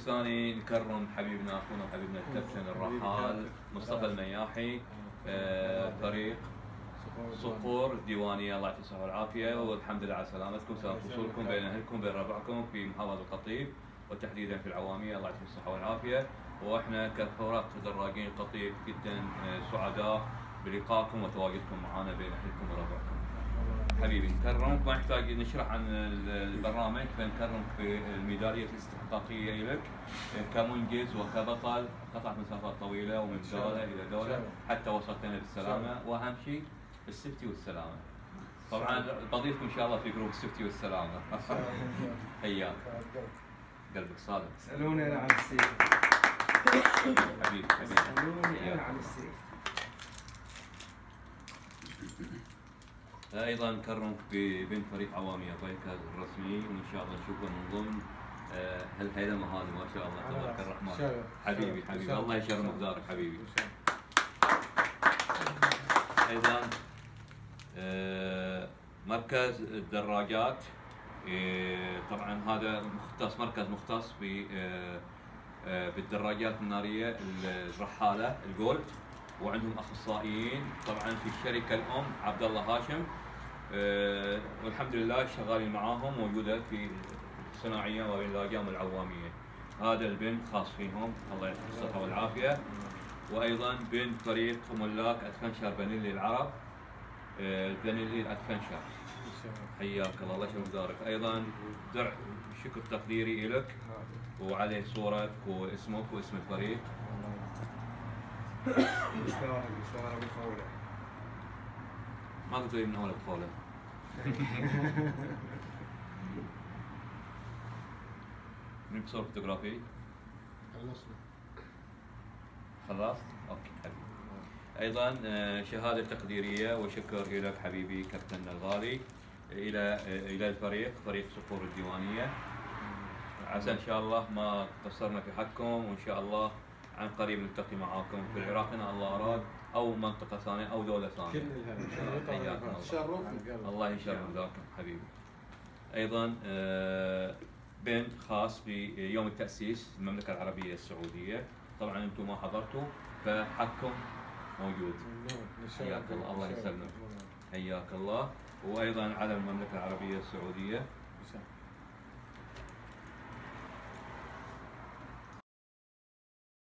ثاني نكرم حبيبنا اخونا وحبيبنا الكابتن الرحال مصطفى المياحي، فريق صقور الديوانيه. الله يعطيه الصحه والعافيه، والحمد لله على سلامتكم، سلامة وصولكم بين اهلكم بين ربعكم في محافظه القطيف وتحديدا في العواميه. الله يعطيه الصحه والعافيه. واحنا كفرق دراجين القطيف جدا سعداء بلقائكم وتواجدكم معنا بين اهلكم وربعكم. حبيبي نكرمك، ما يحتاج نشرح عن البرنامج، فنكرمك بالميداليه الاستحقاقيه لك كمنجز وكبطل، قطعت مسافات طويله ومن دوله الى دوله حتى وصلتنا بالسلامه، واهم شيء السفتي والسلامه. طبعا بضيفكم ان شاء الله في جروب السفتي والسلامه. حياك قلبك صادق. اسالوني انا عن السيف. حبيبي اسالوني انا عن السيف. ايضا نكرمك ببنت فريق عواميه بايكر الرسمي، وان شاء الله نشوفه من ضمن هالهيلمه هذه ما شاء الله تبارك الرحمن. حبيبي الله يشرف مقدارك حبيبي. ايضا مركز الدراجات، طبعا هذا مركز مختص بالدراجات الناريه الرحاله الجولد، وعندهم اخصائيين طبعا في الشركه الام عبد الله هاشم، والحمد لله شغالين معاهم، موجوده في الصناعيه وبين الاقيام العواميه. هذا البنت خاص فيهم، الله يعطيه الصحه والعافيه. وايضا بنت فريق ملاك ادفنشر بنيلي العرب، بنيلي الادفنشر. حياك الله، الله يشرف دارك. ايضا درع شكر تقديري لك، وعليه صورتك واسمك واسم الفريق. يستاهل ابو فوله. ما قلت لي من اول بفوله. من بصور فوتوغرافي؟ خلصت؟ اوكي حبيبي. ايضا شهاده تقديريه وشكر لك حبيبي كابتننا الغالي الى الفريق، فريق صقور الديوانيه. عسى ان شاء الله ما قصرنا في حقكم، وان شاء الله عن قريب نلتقي معاكم في العراق ان الله اراد، او منطقه ثانيه او دوله ثانيه. حياكم الله. الله يشرف ذاكم حبيبي. ايضا بنت خاص بيوم التاسيس المملكه العربيه السعوديه، طبعا انتم ما حضرتوا فحقكم موجود. حياك الله، الله يسلمك. حياك الله. وايضا على المملكه العربيه السعوديه